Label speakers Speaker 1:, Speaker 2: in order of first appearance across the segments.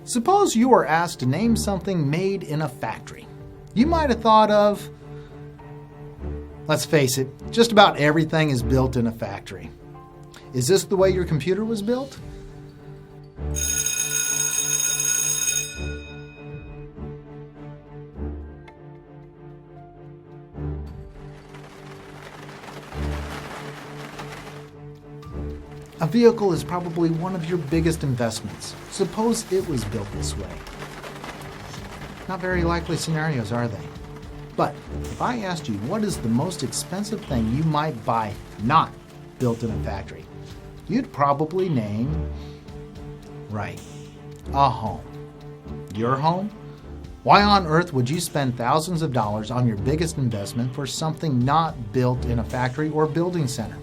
Speaker 1: Suppose you were asked to name something made in a factory. You might have thought of, let's face it, just about everything is built in a factory. Is this the way your computer was built? A vehicle is probably one of your biggest investments. Suppose it was built this way. Not very likely scenarios, are they? But if I asked you what is the most expensive thing you might buy not built in a factory, you'd probably name, right, a home. Your home? Why on earth would you spend thousands of dollars on your biggest investment for something not built in a factory or building center?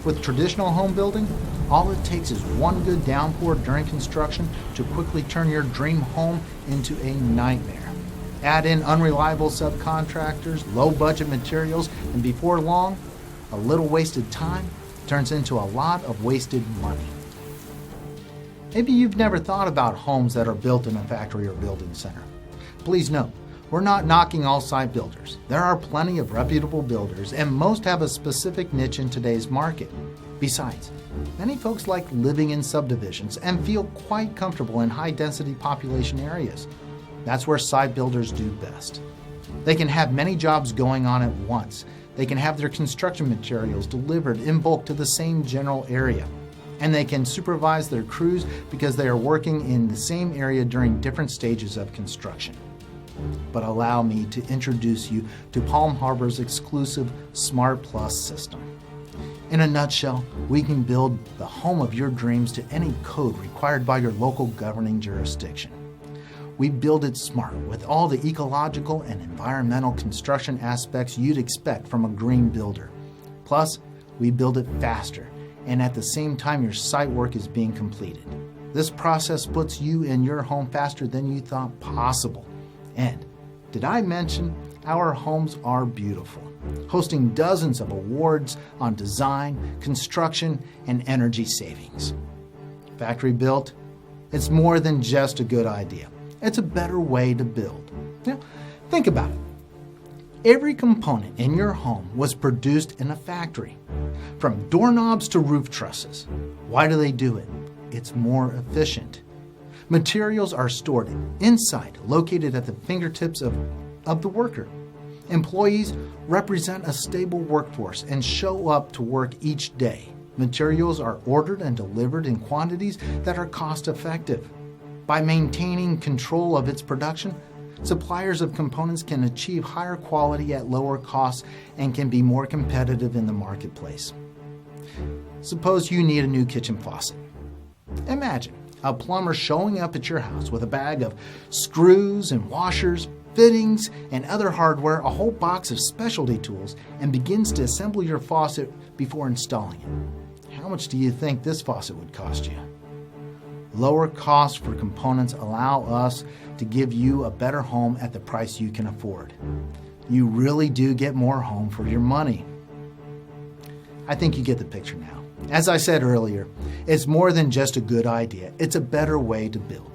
Speaker 1: With traditional home building, all it takes is one good downpour during construction to quickly turn your dream home into a nightmare. Add in unreliable subcontractors, low-budget materials, and before long, a little wasted time turns into a lot of wasted money. Maybe you've never thought about homes that are built in a factory or building center. Please note, we're not knocking all site builders. There are plenty of reputable builders, and most have a specific niche in today's market. Besides, many folks like living in subdivisions and feel quite comfortable in high-density population areas. That's where site builders do best. They can have many jobs going on at once. They can have their construction materials delivered in bulk to the same general area. And they can supervise their crews because they are working in the same area during different stages of construction. But allow me to introduce you to Palm Harbor's exclusive Smart Plus system. In a nutshell, we can build the home of your dreams to any code required by your local governing jurisdiction. We build it smart with all the ecological and environmental construction aspects you'd expect from a green builder. Plus, we build it faster, and at the same time your site work is being completed. This process puts you in your home faster than you thought possible. And did I mention our homes are beautiful, hosting dozens of awards on design, construction, and energy savings. Factory built? It's more than just a good idea. It's a better way to build. Now, think about it. Every component in your home was produced in a factory, from doorknobs to roof trusses. Why do they do it? It's more efficient. Materials are stored inside, located at the fingertips of the worker. Employees represent a stable workforce and show up to work each day. Materials are ordered and delivered in quantities that are cost effective. By maintaining control of its production, suppliers of components can achieve higher quality at lower costs and can be more competitive in the marketplace. Suppose you need a new kitchen faucet. Imagine a plumber showing up at your house with a bag of screws and washers, fittings, and other hardware, a whole box of specialty tools, and begins to assemble your faucet before installing it. How much do you think this faucet would cost you? Lower costs for components allow us to give you a better home at the price you can afford. You really do get more home for your money. I think you get the picture now. As I said earlier, it's more than just a good idea. It's a better way to build.